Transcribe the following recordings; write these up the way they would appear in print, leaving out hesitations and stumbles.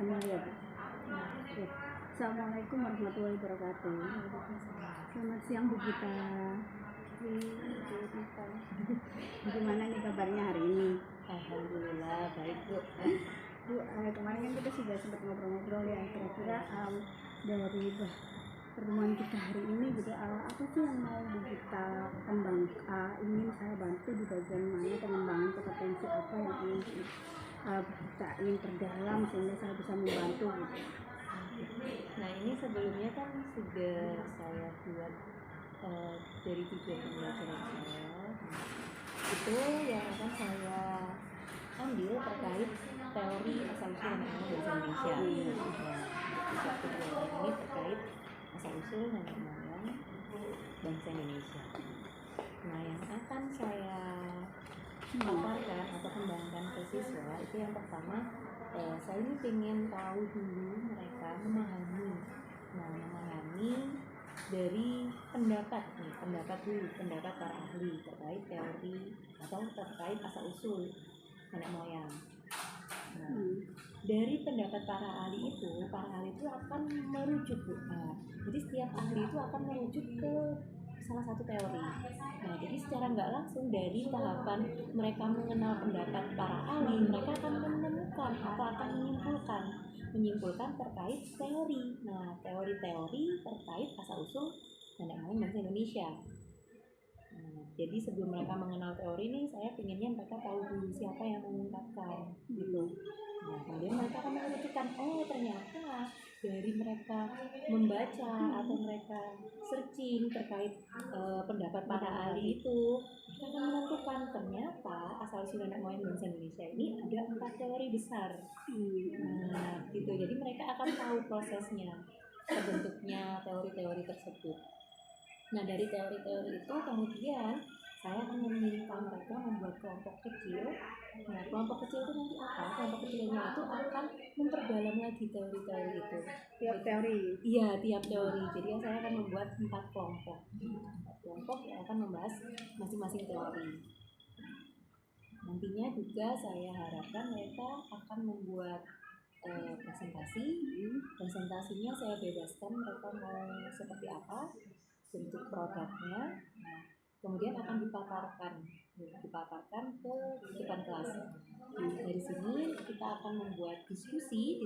Semuanya. Assalamualaikum warahmatullahi wabarakatuh. Selamat siang Bu Gita. Bagaimana nih kabarnya hari ini? Alhamdulillah baik Bu. Bu, kemarin kan kita sudah sempat ngobrol-ngobrol ya, kira-kira dari pertemuan kita hari ini gitu, apa sih yang mau Bu Gita ingin saya bantu di bagian mana, pengembangan kompetensi apa yang ingin kita ingin perdalam sehingga saya bisa membantu gitu. Nah ini sebelumnya kan sudah saya buat dari tujuan pembelajaran saya itu yang akan saya ambil terkait teori asal-usul nenek moyang bahasa Indonesia. Tujuan pembelajaran ini terkait asal-usul nenek moyang bangsa Indonesia. Nah yang akan saya paparkan atau kembangkan ke siswa itu yang pertama, saya ini ingin tahu dulu mereka memahami dari pendapat para ahli terkait teori atau terkait asal usul nenek moyang. Nah, dari pendapat para ahli itu akan merujuk jadi setiap ahli itu akan merujuk ke salah satu teori. Nah, jadi secara nggak langsung dari tahapan mereka mengenal pendapat para ahli, mereka akan menemukan atau akan menyimpulkan terkait teori. Nah, teori-teori terkait asal-usul nenek moyang bangsa Indonesia. Nah, jadi sebelum mereka mengenal teori ini, saya pinginnya mereka tahu dulu siapa yang mengungkapkan gitu. Nah, kemudian mereka akan menentukan, oh ternyata dari mereka membaca atau mereka searching terkait pendapat para ahli itu, mereka akan menentukan ternyata asal-usul nenek moyang bangsa Indonesia ini ada 4 teori besar. Nah, gitu. Jadi mereka akan tahu prosesnya, terbentuknya teori-teori tersebut. Nah, dari teori-teori itu kemudian saya akan meminta mereka membuat kelompok kecil. Nah, kelompok kecil itu nanti apa? Kelompok kecilnya itu akan memperdalam lagi teori-teori itu. Tiap teori? Iya, tiap teori. Jadi saya akan membuat 4 kelompok. 4 kelompok yang akan membahas masing-masing teori. Nantinya juga saya harapkan mereka akan membuat presentasi. Presentasinya saya bebaskan mereka mau seperti apa, bentuk produknya. Nah, kemudian akan dipaparkan ke depan kelas. Dari sini kita akan membuat diskusi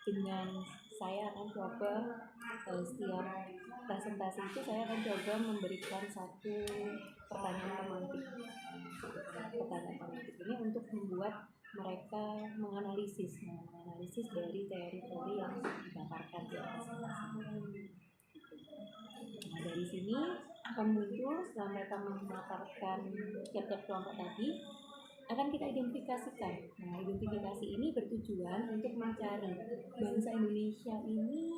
dengan saya akan coba setiap presentasi itu saya akan coba memberikan satu pertanyaan pemantik ini untuk membuat mereka menganalisis dari teori-teori yang dipaparkan di presentasi. Nah, dari sini akan muncul setelah mereka memaparkan tiap-tiap kelompok tadi, akan kita identifikasikan. Nah, identifikasi ini bertujuan untuk mencari bangsa Indonesia ini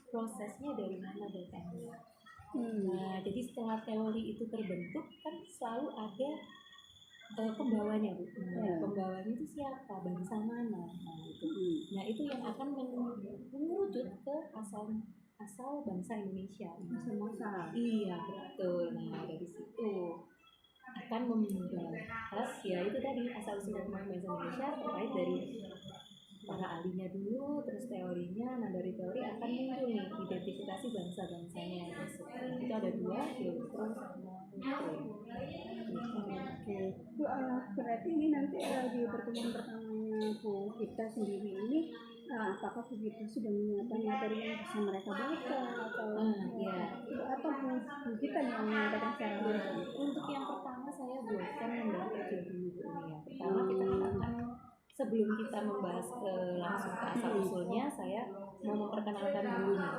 prosesnya dari mana datangnya. Nah, jadi setelah teori itu terbentuk kan selalu ada pembawanya Bu. Nah, pembawanya itu siapa? Bangsa mana? Nah, itu. Nah, itu yang akan merujuk ke asal bangsa Indonesia. Iya, betul. Nah, dari situ akan membahas ya itu tadi asal-usul bangsa Indonesia terkait dari para ahlinya dulu, terus teorinya. Nah, dari teori akan muncul nih identifikasi bangsa-bangsanya. Itu ada 2, Filtro sama Filtro. Oke, Bu, berarti ini nanti di pertemuan pertamanya Bu Gita sendiri ini, apakah Bu Gita sudah menyiapkan materi yang bisa mereka baca atau atau Bu Gita yang menyampaikan secara langsung? Untuk yang pertama saya buatkan lembar kerja dulu ya. Pertama kita akan sebelum kita membahas langsung ke asal-usulnya, saya mau memperkenalkan dulu nih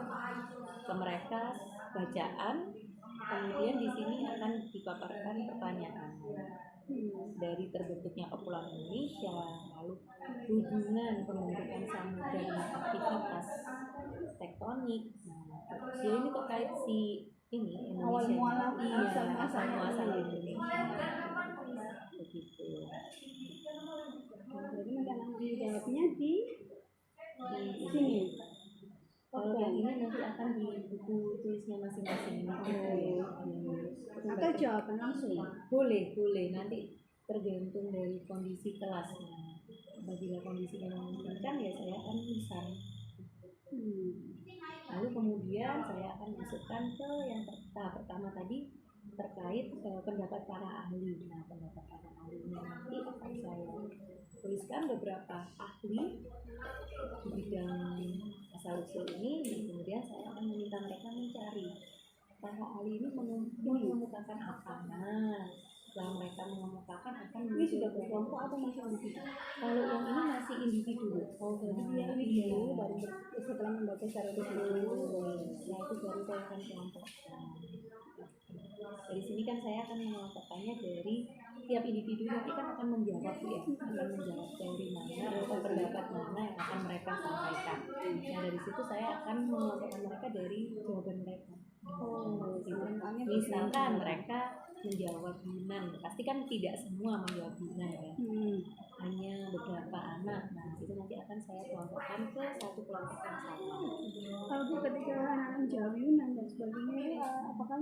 ke mereka bacaan. Kemudian di sini akan dipaparkan pertanyaan dari terbentuknya kepulauan Indonesia, lalu hubungan pembentukan samudra dengan aktivitas tektonik. Nah, ini terkait ini Indonesia, asal muasal Indonesia. Begitu. Jadi menjawabnya di sini. Kalau yang ini nanti akan di buku tulisnya masing-masing. Atau jawaban langsung? Boleh. Nanti tergantung dari kondisi kelasnya. apabila kondisinya memungkinkan ya saya akan lisan. Hmm. Lalu kemudian saya akan masukkan ke yang tahap pertama tadi terkait pendapat para ahli. Nah, pendapat para ahli ini nanti akan saya tuliskan beberapa ahli di bidang asal usul ini, dan kemudian saya akan meminta mereka mencari para ahli ini mengemukakan apa. Nah, setelah mereka mengemukakan akan Ini sudah berkelompok atau masih individu? kalau yang ini masih individu. Oh, jadi dia ini Iya. dulu baru setelah membaca secara detail. Nah, itu baru saya akan kelompokkan. Dari sini kan saya akan mengelompokkannya dari tiap individu nanti kan akan menjawab ya, akan menjawab teori mana atau pendapat mana yang akan mereka sampaikan. Nah, dari situ saya akan mengelompokkan mereka dari jawaban mereka. Oh, Gitu. makanya Misalkan mereka menjawab Yunan, pasti kan tidak semua menjawab Yunan ya, hanya beberapa anak. Nah, itu nanti akan saya kelompokkan ke satu kelompok yang sama. Kalau Bu, ketika anak-anak menjawab Yunan dan sebagainya, apakah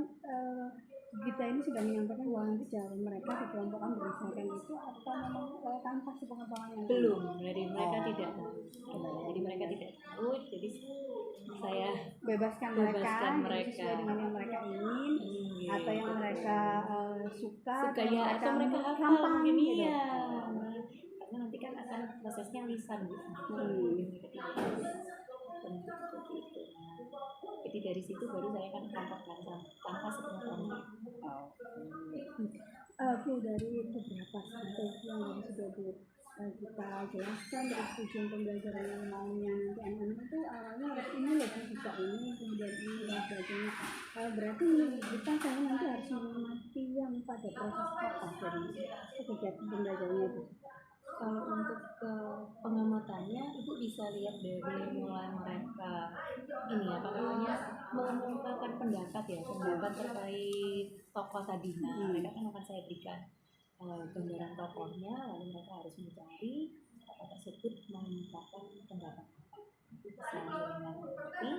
kita ini sudah menyampaikan bahwa nanti jawaban mereka dikelompokkan berdasarkan itu atau memang tanpa sepengetahuan yang Belum, dari mereka tidak tahu. Jadi mereka tidak tahu, jadi saya bebaskan Bebaskan mereka, mereka. sesuai dengan yang mereka ingin atau yang mereka suka ya, atau mereka hafal gampang mungkin gitu. iya. Karena nanti kan akan prosesnya lisan Bu. Seperti itu. Jadi dari situ baru saya akan kelompokkan tanpa sepengetahuan. Bu, dari beberapa strategi yang sudah kita jelaskan dari tujuan pembelajaran yang maunya nanti anak-anak itu awalnya harus ini lebih bisa ini, kemudian ini dan sebagainya. Berarti kita saya nanti harus mengamati yang pada proses apa dari kegiatan pembelajarannya itu. Kalau untuk pengamatannya, Ibu bisa lihat dari mulai mereka ini apa namanya mengungkapkan pendapat terkait tokoh tadi. Nah, mereka kan akan saya berikan gambaran tokohnya, lalu mereka harus mencari tokoh tersebut mengungkapkan pendapat. Bisa mengerti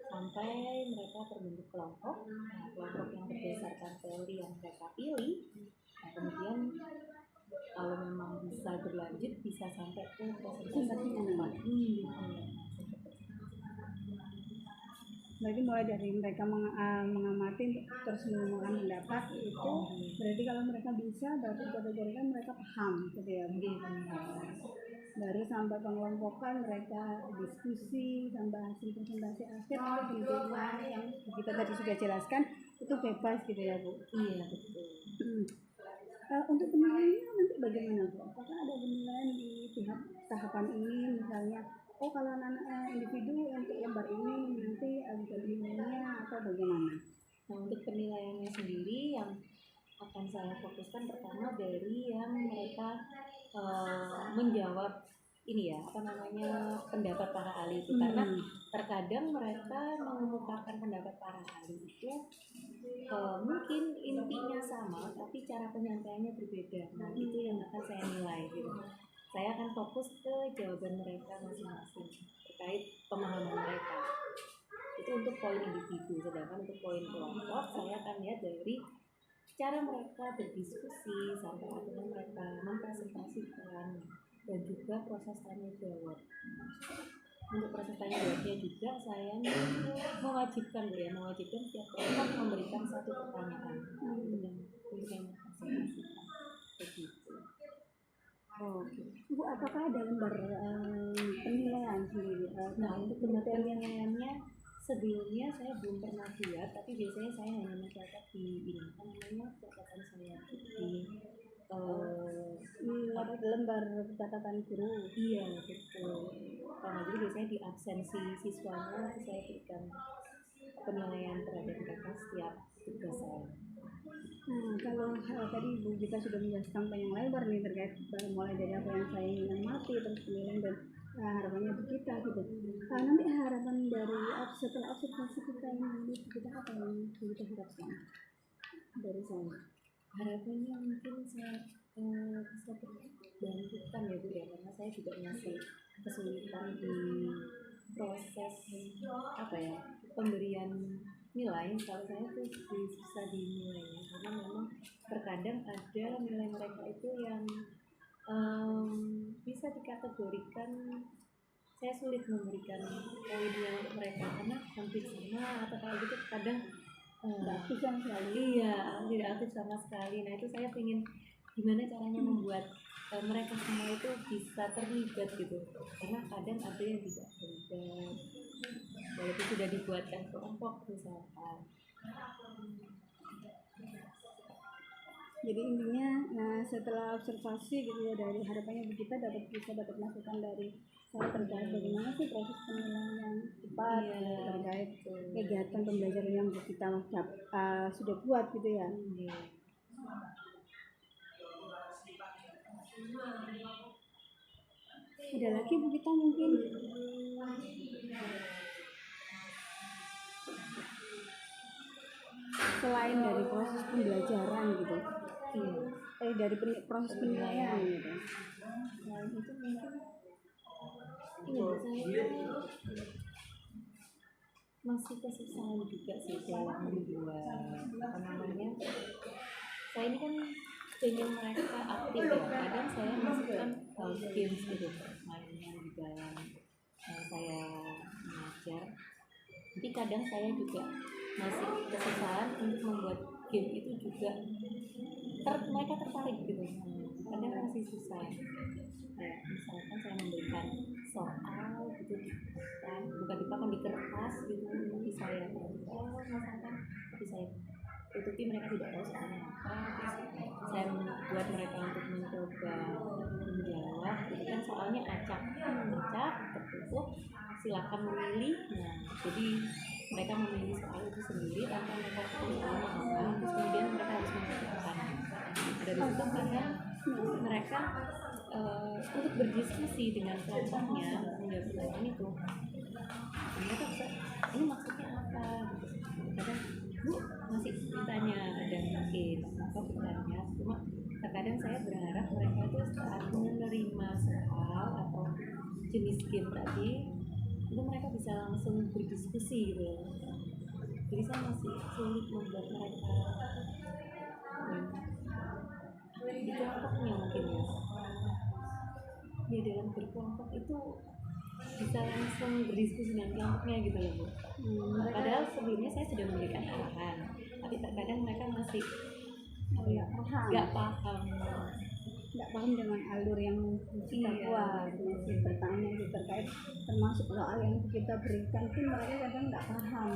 sampai mereka terbentuk kelompok. Nah, kelompok yang berdasarkan teori yang mereka pilih. Nah, kemudian kalau memang bisa berlanjut bisa sampai ke presentasi keempat. Berarti mulai dari mereka mengamati terus mengumumkan pendapat itu berarti kalau mereka bisa berarti kategorikan mereka paham gitu ya. Baru sampai pengelompokan mereka diskusi sampai hasil presentasi akhir nanti bentuknya yang kita tadi sudah jelaskan itu bebas gitu ya Bu. Iya betul. Untuk penilaiannya nanti bagaimana Bu? Apakah ada penilaian di tahapan ini misalnya kalau anak-anak individu untuk lembar ini nanti ada nilainya atau bagaimana? Nah, untuk penilaiannya sendiri yang akan saya fokuskan pertama dari yang mereka menjawab ini ya pendapat para ahli itu, karena terkadang mereka mengemukakan pendapat para ahli itu mungkin intinya sama tapi cara penyampaiannya berbeda. Nah, itu yang akan saya nilai gitu. Saya akan fokus ke jawaban mereka masing-masing terkait pemahaman mereka. Itu untuk poin individu, sedangkan untuk poin kelompok saya akan lihat dari cara mereka berdiskusi sampai akhirnya mereka mempresentasikan dan juga proses tanya jawab. Untuk proses tanya jawabnya juga saya mewajibkan setiap kelompok memberikan satu pertanyaan untuk yang presentasikan begitu. Bu, apakah ada lembar penilaian sendiri? Nah, untuk lembar penilaiannya sebelumnya saya belum pernah buat, tapi biasanya saya hanya mencatat di catatan saya di lembar catatan guru. Iya betul. Karena jadi biasanya di absensi siswanya saya berikan penilaian terhadap mereka setiap tugas saya. Kalau tadi Bu kita sudah menjelaskan panjang lebar nih terkait mulai dari apa yang saya ingin mati terus penilaian dan harapannya untuk kita gitu. Nanti harapan dari setelah observasi kita ini kita apa yang kita harapkan dari saya? Harapannya mungkin saya bisa berlanjutkan ya Bu ya, karena saya juga masih kesulitan di proses pemberian nilai. Kalau saya tuh bisa dinilainya karena memang terkadang ada nilai mereka itu yang bisa dikategorikan saya sulit memberikan poinnya untuk mereka karena hampir sama atau kalau gitu kadang nggak aktif sama sekali. iya tidak aktif sama sekali. Nah itu saya ingin gimana caranya membuat mereka semua itu bisa terlibat gitu karena kadang ada yang tidak terlibat walaupun sudah dibuatkan kelompok misalkan. Jadi intinya setelah observasi gitu ya, dari harapannya kita bisa dapat masukan dari saya terkait bagaimana sih proses penilaian yang tepat terkait kegiatan pembelajaran yang kita sudah buat gitu ya. Ada lagi Bu kita mungkin selain dari proses pembelajaran gitu, dari proses penilaian gitu. Nah itu mungkin saya masih kesusahan juga sih dalam membuat apa namanya. Saya ini kan pengen mereka aktif ya. Kadang saya masukkan games gitu, mainnya di dalam saya mengajar. Tapi kadang saya juga masih kesusahan untuk membuat game itu juga mereka tertarik gitu. Kadang masih susah. Kayak misalkan saya memberikan soal gitu bukan di kertas gitu, tapi saya misalkan tapi saya tutupi mereka tidak tahu soalnya apa. Saya buat mereka untuk mencoba menjawab itu kan soalnya acak tertutup silakan memilih. Nah jadi mereka memilih soal itu sendiri tanpa mereka tahu soalnya apa, terus kemudian mereka harus mengerjakan. Dari situ kadang mereka untuk berdiskusi dengan kelompoknya menjawab pertanyaan itu mereka bisa ini maksudnya apa gitu. Kadang Bu masih ditanya ada mungkin apa bertanya, cuma terkadang saya berharap mereka itu saat menerima soal atau jenis game tadi itu mereka bisa langsung berdiskusi gitu. Jadi saya masih sulit membuat mereka di kelompoknya mungkin ya dalam berkelompok itu bisa langsung berdiskusi dengan kelompoknya gitu loh Bu. Padahal sebelumnya saya sudah memberikan arahan, tapi terkadang mereka masih nggak paham dengan alur yang kita buat. Masih bertanya itu terkait termasuk soal yang kita berikan pun mereka kadang nggak paham.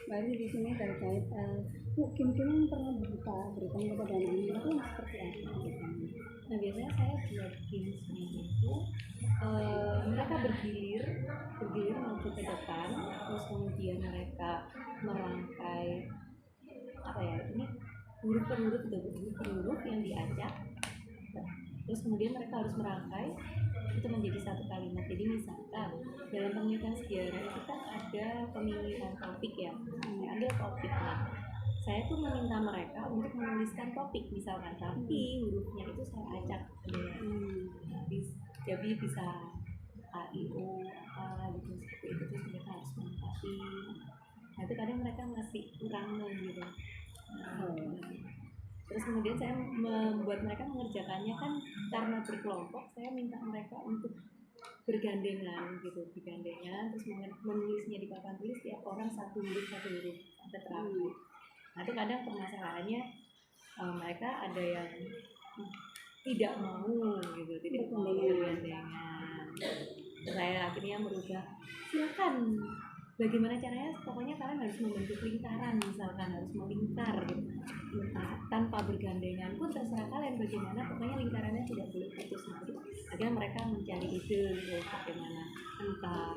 Baru di sini terkait game-game yang pernah kita berikan kepada anak-anak itu seperti apa? Nah biasanya saya buat gamesnya itu mereka bergilir maju ke depan, terus kemudian mereka merangkai apa ya ini huruf per huruf yang diajak, terus kemudian mereka harus merangkai itu menjadi satu kalimat. Jadi misalkan dalam pemilihan sejarah itu kan ada pemilihan topik ya, ambil topiknya. Saya tuh meminta mereka untuk menuliskan topik misalkan, tapi hurufnya itu saya acak. Jadi bisa A, I, O, apa gitu seperti itu, terus mereka harus melengkapi. Nah itu kadang mereka masih kurang gitu. Terus kemudian saya membuat mereka mengerjakannya kan karena berkelompok, saya minta mereka untuk bergandengan gitu, terus menulisnya di papan tulis tiap orang satu huruf sampai terakhir. Nah itu kadang permasalahannya mereka ada yang tidak mau gitu, tidak mau bergandengan. Saya akhirnya merubah, silakan bagaimana caranya, pokoknya kalian harus membentuk lingkaran, misalkan harus melingkar gitu. Tanpa bergandengan pun terserah kalian bagaimana, pokoknya lingkarannya tidak boleh putus. Akhirnya mereka mencari ide gitu, bagaimana entah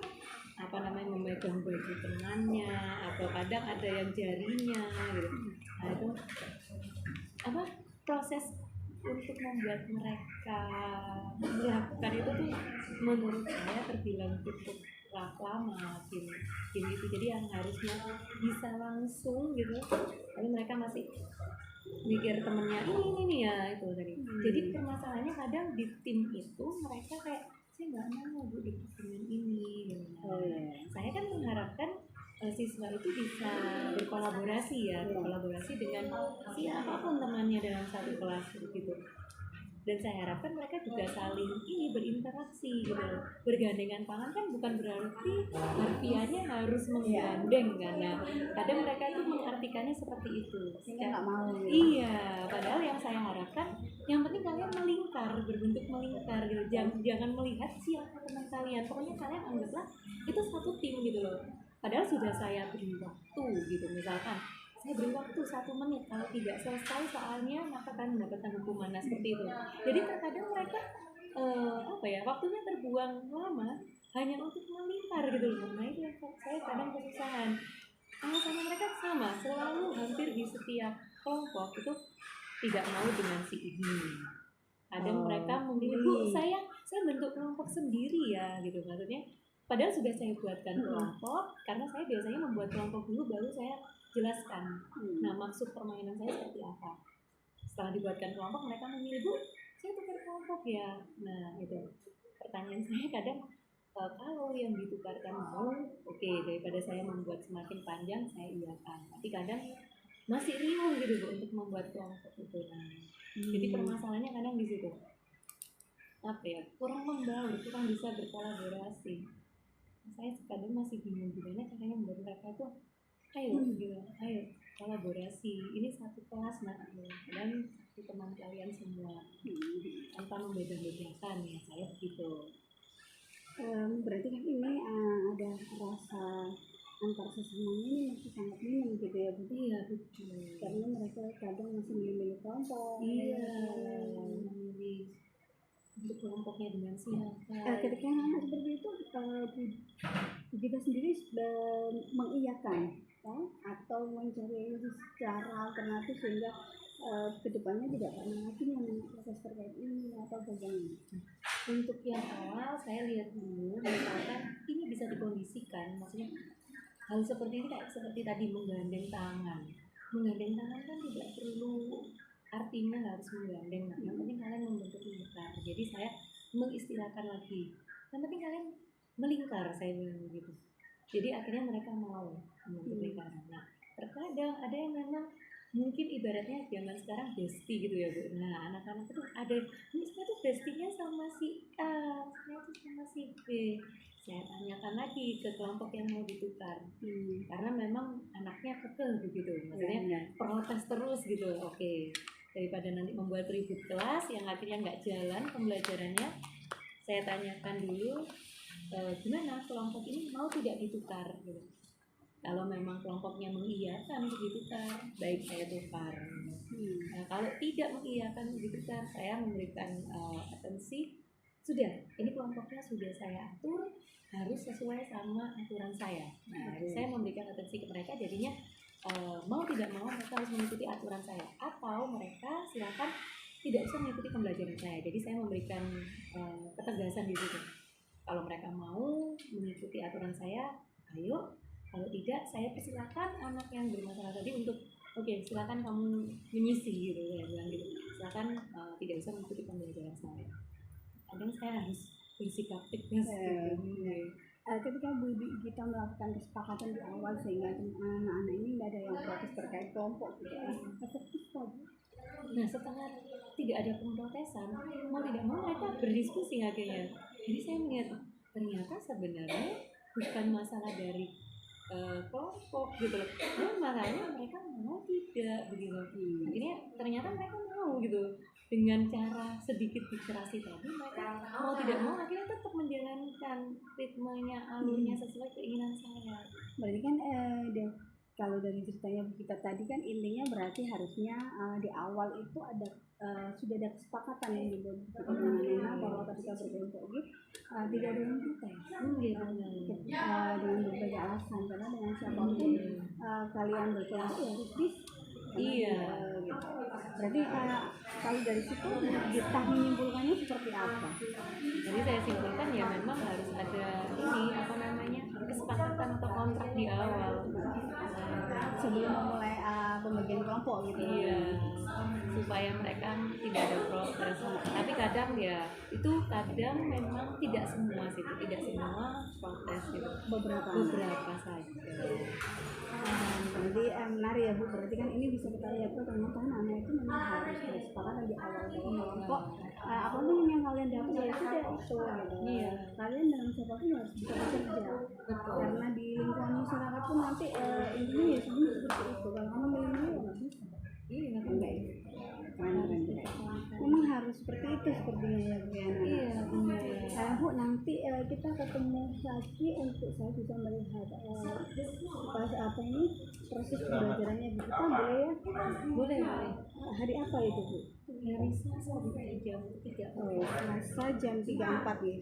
apa namanya memegang baju tengahnya atau kadang ada yang jarinya gitu. Nah itu apa proses untuk membuat mereka melakukan itu tuh menurut saya terbilang cukup lama game itu. Jadi yang harusnya bisa langsung gitu, tapi mereka masih mikir temennya ini ya itu tadi. Jadi permasalahannya kadang di tim itu mereka kayak saya nggak mau Bu dengan ini gitu. Saya kan mengharapkan siswa itu bisa berkolaborasi ya, berkolaborasi dengan siapapun temannya dalam satu kelas begitu. Dan saya harapkan mereka juga saling ini berinteraksi gitu loh. Bergandengan tangan kan bukan berarti harfiahnya harus menggandeng kan. Nah, kadang mereka itu mengartikannya seperti itu. Sehingga nggak mau. Iya, padahal yang saya harapkan yang penting kalian melingkar, berbentuk melingkar gitu. Jangan melihat siapa teman kalian. Pokoknya kalian anggaplah itu satu tim gitu loh. Padahal sudah saya beri waktu gitu, misalkan saya beri waktu 1 menit, kalau tidak selesai soalnya maka kalian mendapatkan hukuman. Nah, seperti itu. Jadi terkadang mereka waktunya terbuang lama hanya untuk melingkar gitu loh. Nah, itu yang saya kadang kesusahan. Alasannya mereka sama, selalu hampir di setiap kelompok itu tidak mau dengan si ini. Kadang mereka memilih, Bu, saya bentuk kelompok sendiri ya gitu, maksudnya padahal sudah saya buatkan kelompok, karena saya biasanya membuat kelompok dulu baru saya jelaskan. Nah, maksud permainan saya seperti apa. Setelah dibuatkan kelompok, mereka memilih, Bu, saya tukar kelompok ya. Nah, itu pertanyaan saya kadang, kalau yang ditukarkan mau, oke, daripada saya membuat semakin panjang, saya iyakan. Tapi kadang masih riuh gitu Bu untuk membuat kelompok itu. Nah, jadi permasalahannya kadang di situ. Kurang membaur, kurang bisa berkolaborasi. Saya kadang masih bingung gimana caranya membuat mereka tuh ayo kolaborasi, ini satu kelas dan teman kalian semua tanpa membeda-bedakan ya, saya begitu. Berarti kan ini ada rasa antar sesama ini masih sangat minim gitu ya Bu. Iya betul, karena mereka kadang masih memilih kelompok. Memilih untuk kelompoknya dengan siapa. Ketika seperti itu kita sendiri mengiyakan atau mencari cara alternatif sehingga kedepannya tidak pernah lagi proses terkait ini atau bagaimana? Untuk yang awal saya lihat dulu, misalkan ini bisa dikondisikan, maksudnya hal seperti ini kayak seperti tadi menggandeng tangan kan tidak perlu artinya harus menggandeng, yang penting kalian membentuk lingkar. Jadi saya mengistilahkan lagi, yang penting kalian melingkar, saya bilang begitu. Jadi akhirnya mereka mau membentuk lingkaran. Nah, terkadang ada yang memang mungkin ibaratnya zaman sekarang bestie gitu ya Bu. Nah, anak-anak itu ada, misalnya tuh bestinya sama si A, saya tuh sama si B. Saya tanyakan lagi ke kelompok yang mau ditukar, karena memang anaknya kekeh begitu, maksudnya protes terus gitu. Oke, daripada nanti membuat ribut kelas yang akhirnya nggak jalan pembelajarannya, saya tanyakan dulu, gimana kelompok ini mau tidak ditukar gitu. Kalau memang kelompoknya mengiyakan untuk ditukar, baik saya tukar. Nah, kalau tidak mengiyakan ditukar, saya memberikan atensi. Sudah, ini kelompoknya sudah saya atur, harus sesuai sama aturan saya. Nah, saya memberikan atensi ke mereka, jadinya mau tidak mau mereka harus mengikuti aturan saya, atau mereka silakan tidak bisa mengikuti pembelajaran saya. Jadi saya memberikan ketegasan di situ. Kalau mereka mau mengikuti aturan saya, ayo. Kalau tidak, saya persilakan anak yang bermasalah tadi untuk silakan kamu menyisi gitu ya, bilang gitu. Silakan tidak bisa mengikuti pembelajaran saya. Kadang saya harus bersikap tegas gitu. Ketika kita melakukan kesepakatan di awal sehingga anak-anak ini tidak ada yang protes terkait kelompok gitu, efektif Bu. Nah, setelah tidak ada pemprotesan, mau tidak mau mereka berdiskusi akhirnya. Jadi saya melihat ternyata sebenarnya bukan masalah dari kelompok gitu loh, makanya mereka mau tidak begitu. Akhirnya ternyata mereka mau gitu, dengan cara sedikit dikerasi tadi mereka mau tidak mau akhirnya tetap menjalankan ritmenya, alurnya sesuai keinginan saya. Berarti kan kalau dari ceritanya kita tadi kan intinya berarti harusnya di awal itu ada sudah ada kesepakatan yang dibuat bahwa ketika berkelompok tidak ada yang protes dengan berbagai alasan, karena dengan siapapun kalian berkelompok ya harus gitu. Berarti kalau dari situ kita menyimpulkannya seperti apa? Jadi saya simpulkan ya memang harus ada kesepakatan atau kontrak di awal sebelum memulai pembagian kelompok gitu. Supaya mereka tidak ada protes. Tapi kadang kadang ya itu kadang memang tidak semua sih, tidak semua protes gitu, beberapa saja. Berarti menarik ya Bu, berarti kan ini bisa kita lihat tuh ternyata anak itu memang harus bersepakat di awal kok apapun yang kalian dapat ya sudah itu gitu. Iya. Kalian dengan siapapun harus bisa bekerja. Betul. Karena di lingkungan masyarakat pun nanti intinya ya sebenarnya seperti itu. Kalau kamu melindungi ya nggak bisa. Iya, Enggak ya. Memang harus seperti itu sepertinya ya Bu ya. Iya. Bu nanti kita ketemu lagi untuk saya bisa melihat pas apa ini proses pembelajarannya Bu. Kita boleh ya? Boleh. Hari apa itu Bu? Hari Selasa jam 3. Oh, Selasa jam 3.4 ya.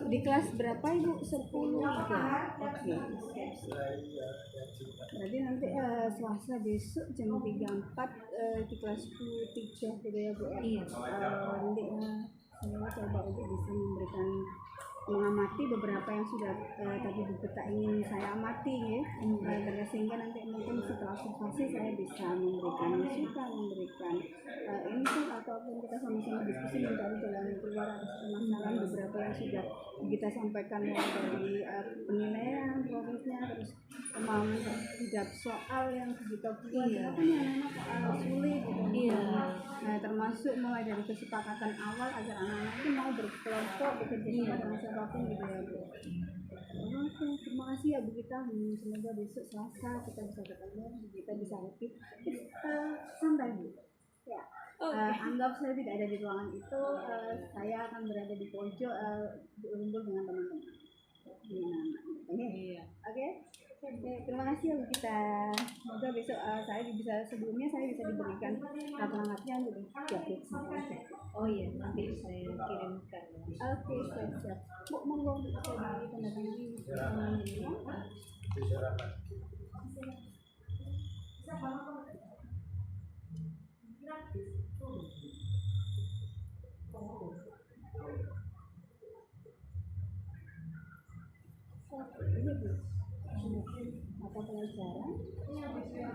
Di kelas berapa Ibu? 10 ya? Oke. Berarti nanti Selasa besok jam 3.4 di kelas 3 gitu ya Bu. Iya. Nanti saya coba untuk bisa memberikan mengamati beberapa yang sudah tadi Bu Gita ingin saya amati ya. Sehingga nanti mungkin setelah observasi saya bisa memberikan masukan, memberikan input ataupun kita sama-sama diskusi mencari jalan keluar atas permasalahan beberapa yang sudah kita sampaikan mulai dari penilaian prosesnya, terus pemahaman terhadap soal yang kita buat apa nih anak-anak sulit gitu. Iya. Nah, termasuk mulai dari kesepakatan awal agar anak-anak itu mau berkelompok bekerja sama dengan siapapun gitu ya Bu. Oke, terima kasih ya Bu Gita. Semoga besok Selasa kita bisa ketemu, kita bisa happy. Santai Bu. Ya. Anggap saya tidak ada di ruangan itu, saya akan berada di pojok berumpul dengan teman-teman. Oke. Terima kasih ya Bu Gita. Semoga besok saya bisa sebelumnya saya bisa diberikan alamatnya untuk diupdate sama saya. Oh iya, nanti saya kirimkan. Oke, siap. Bu, monggo saya di tanda tangan ya. Mata pelajaran sama besok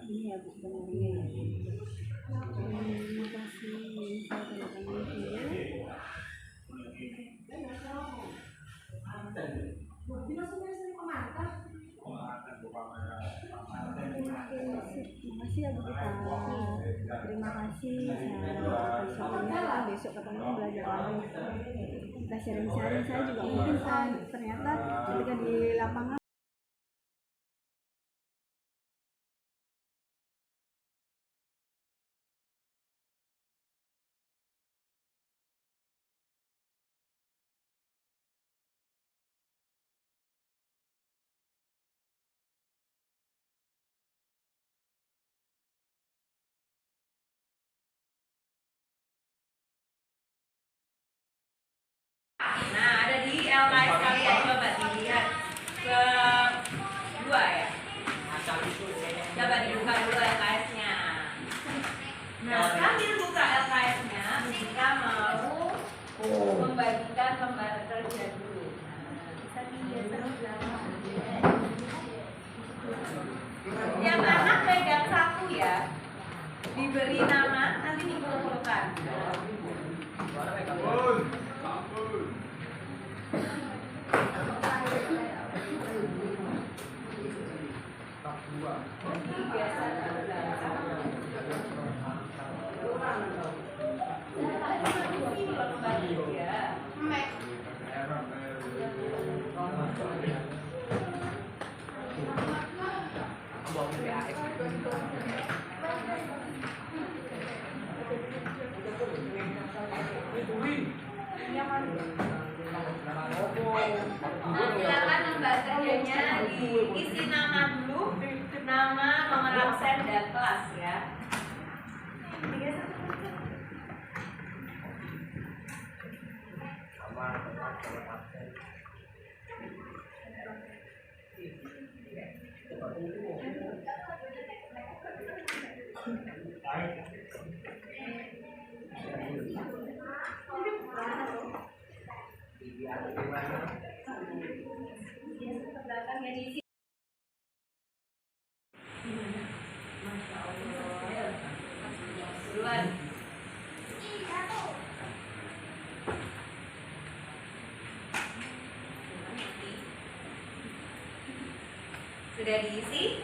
ini ya Bu sebenarnya. Terima kasih. Saya tanda tangan dulu. Terima kasih ya Bu Gita. Terima kasih. Saya besok ketemu belajar lagi. Kita sharing-sharing. Saya juga mungkin ternyata ketika di lapangan nah, ada di LKS kalian, coba dilihat ke 2 ya. Coba dibuka dulu LKS-nya. Nah, sambil buka LKS-nya, kita mau membagikan lembar kerja dulu. Bisa dilihat yang anak pegang satu ya, diberi nama, nanti dikumpulkan. Silakan lembar kerjanya diisi nama dulu, nama, nomor absen dan kelas ya. Duluan. Sudah diisi?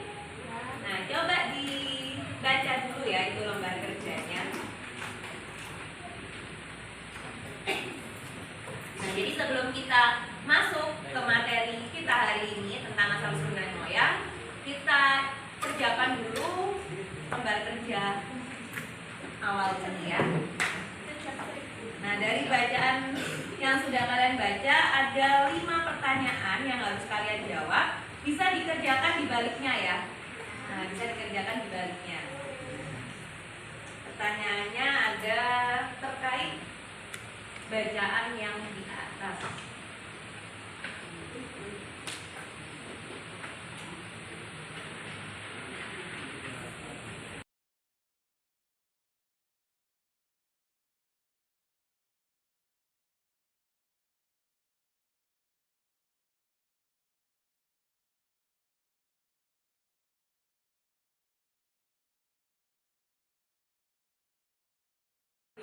Nah, coba dibaca dulu ya itu lembar kerjanya. Nah, jadi sebelum kita masuk ke materi kita hari ini tentang asal-usul nenek moyang, kita kerjakan dulu lembar kerja awal ini ya. Nah, dari bacaan yang sudah kalian baca ada 5 pertanyaan yang harus kalian jawab. Bisa dikerjakan di baliknya ya. Nah, bisa dikerjakan di baliknya. Pertanyaannya ada terkait bacaan yang di atas.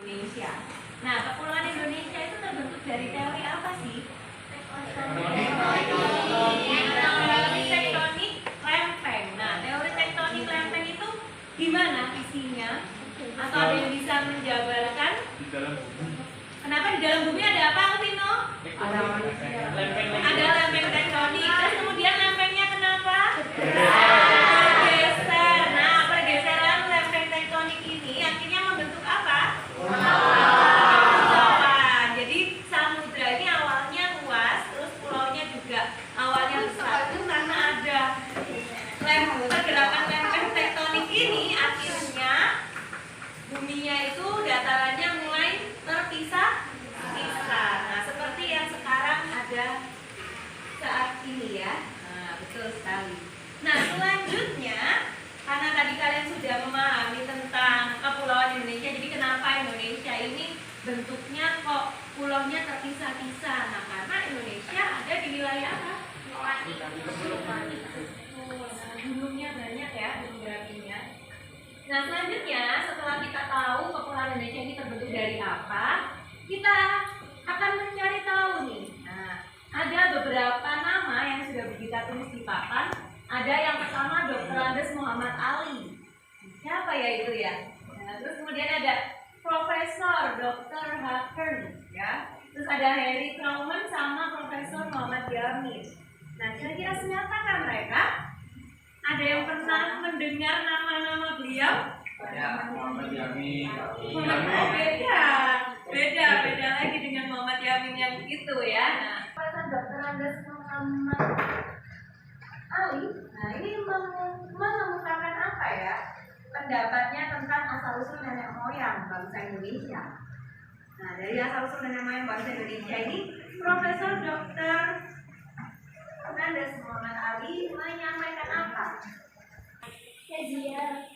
Indonesia. Nah, kepulauan Indonesia itu terbentuk dari teori apa sih? Teori tektonik lempeng. Nah, teori tektonik lempeng itu gimana isinya? Atau ada yang bisa menjabarkan? Di dalam bumi. Kenapa di dalam bumi ada apa, Alvino? Ada lempeng tektonik. Terus kemudian lempengnya kenapa? Bergeser. Nah, pergeseran lempeng tektonik ini akhirnya membentuk apa? Kepulauan. Jadi samudra ini awalnya luas, terus pulaunya juga awalnya besar. Itu karena ada pergerakan lempeng tektonik ini, akhirnya buminya itu datarannya mulai terpisah-pisah. Nah, seperti yang sekarang ada saat ini ya. Nah, betul sekali. Nah, selanjutnya karena tadi kalian sudah memahami tentang kepulauan Indonesia, jadi kenapa Indonesia ini bentuknya kok pulaunya terpisah-pisah? Nah, karena Indonesia ada di wilayah apa? Gunungnya banyak ya, gunung berapinya. Nah, selanjutnya setelah kita tahu kepulauan Indonesia ini terbentuk dari apa, kita akan mencari tahu nih. Nah, ada beberapa nama yang sudah kita tulis di papan. Ada yang pertama Dr. Andes Muhammad Ali. Siapa ya itu ya? Nah, terus kemudian ada Profesor Dr. Hackern, ya. Terus ada Harry Truman sama Profesor Muhammad Yamin. Nah, kira-kira siapakah mereka? Ada yang pernah mendengar nama-nama beliau? Ya, Muhammad Yamin. Oh, beda lagi dengan Muhammad Yamin yang itu ya. Nah, Profesor Dr. Andes Muhammad Ali, nah ini menemukan apa ya? Pendapatnya tentang asal-usul nenek moyang bangsa Indonesia. Nah, dari asal-usul nenek moyang bangsa Indonesia ini, Profesor Dr. Andes Muhammad Ali menyampaikan apa? Keja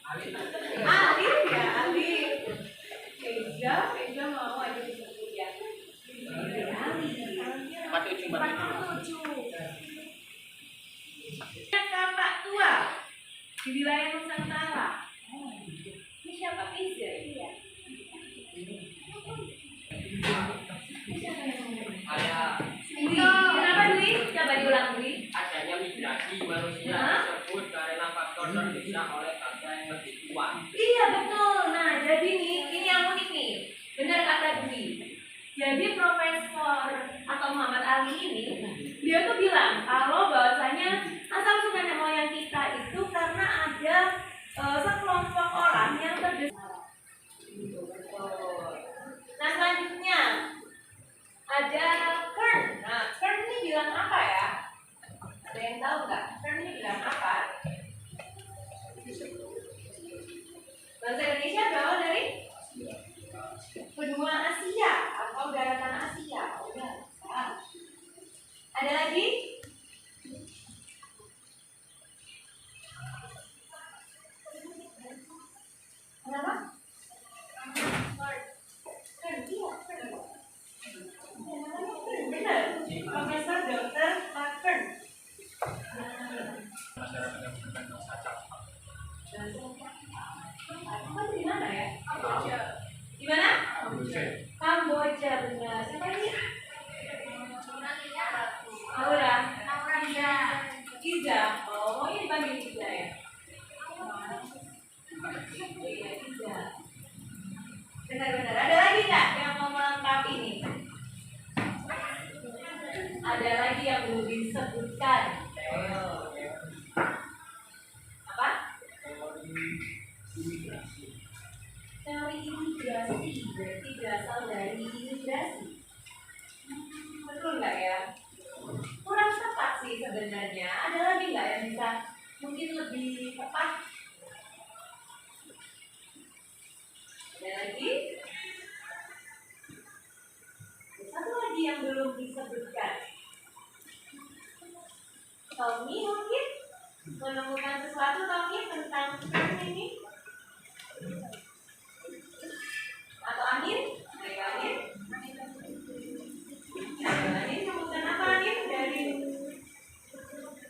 mau aja disebut ya. Ali. 47. Kapak tua di wilayah Nusantara. Ini siapa Keja? Iya. Kenapa Dwi? Coba diulang Dwi. Adanya migrasi manusia tersebut karena faktor terdesak oleh bangsa yang lebih tua. Iya betul. Nah, jadi nih ini yang unik nih. Benar kata Dwi. Jadi Profesor atau Muhammad Ali ini dia tuh bilang kalau bahwasanya asal-usul nenek moyang kita itu karena ada sekelompok orang yang terdesak. Nah, selanjutnya ada Kern. Nah, Kern ini bilang apa ya? Ada yang tahu nggak? Kern ini bilang apa? Bangsa Indonesia berawal dari benua Asia atau daratan Asia. Kamboja benar. Siapa ini? Laura. Iza. Oh, ini dipanggil Iza ya? Iya, Iza. Benar-benar. Ada lagi nggak yang mau melengkapi ini? Ada lagi yang belum disebutkan. Ayo. Apa? Teori imigrasi berarti berasal dari imigrasi. Betul nggak ya? Kurang tepat sih sebenarnya. Ada lagi nggak yang bisa mungkin lebih tepat? Ada lagi? Satu lagi yang belum disebutkan. Tommy mungkin menemukan sesuatu Tommy tentang ini? Atau Anin? Ayo Anin. Ayo Anin, temukan apa Anin dari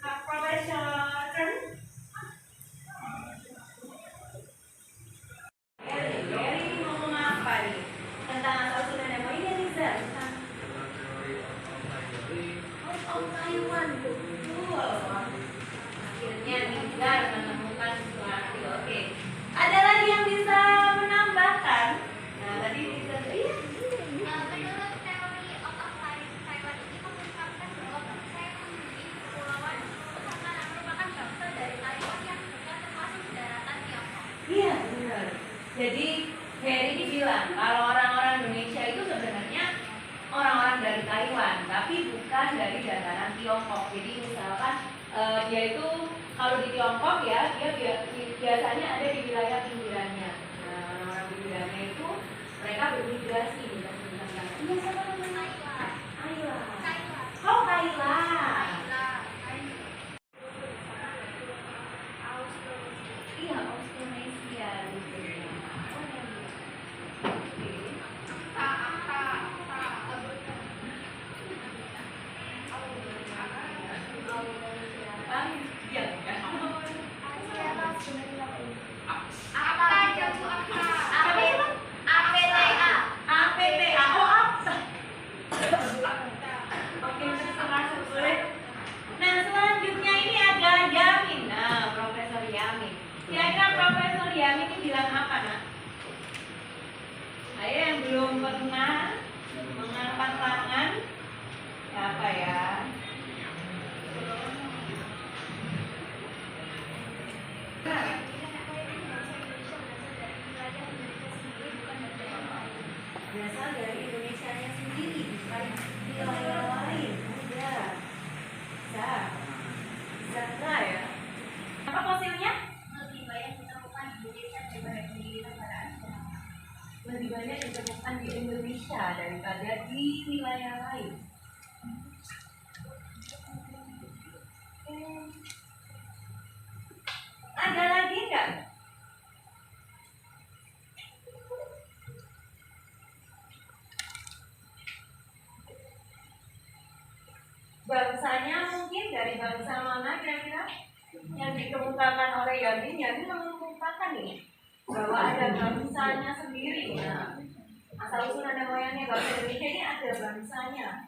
Profesor Kern? Gary mau ngomong apa nih? Tentang asal-usul nama ini Riza. Oh, Taiwan, betul. Akhirnya Nizar menemukan sesuatu. Oke. Ada lagi yang bisa menambahkan? Nah, tadi Nizar, iya. Menurut teori otak Taiwan ini mengungkapkan bahwa bangsa yang memiliki kepulauan merupakan bangsa dari Taiwan yang juga termasuk daratan Tiongkok. Iya, benar. Jadi Harry ini bilang kalau orang-orang Indonesia itu sebenarnya orang-orang dari Taiwan, tapi bukan dari dataran Tiongkok. Jadi misalkan dia itu kalau di Tiongkok ya, dia biasanya ada di wilayah pinggirannya. Nah, orang-orang pinggirannya itu mereka bermigrasi di sana. Iya, siapa namanya? Ayla. Oh, Ayla. Iya, Austronesia gitu. Oh, ya. Oke. Nah, selanjutnya ini ada Yamin. Nah, Profesor Yamin. Kira-kira Profesor Yamin ini bilang apa, nak? Ayo yang belum pernah mengangkat tangan. Siapa ya? Berasal dari Indonesianya sendiri, bukan wilayah lain. Ada. Bisa ya? Apa fosilnya? Lebih banyak ditemukan di Indonesia daripada di negara Asia. Lebih banyak ditemukan di Indonesia daripada di wilayah lain. Ada lagi nggak? Bangsanya mungkin dari bangsa mana kira-kira yang dikemukakan oleh Yamin? Yamin mengemukakan nih bahwa ada bangsanya sendiri. Nah, asal usul ada moyangnya bangsa Indonesia ini ada bangsanya.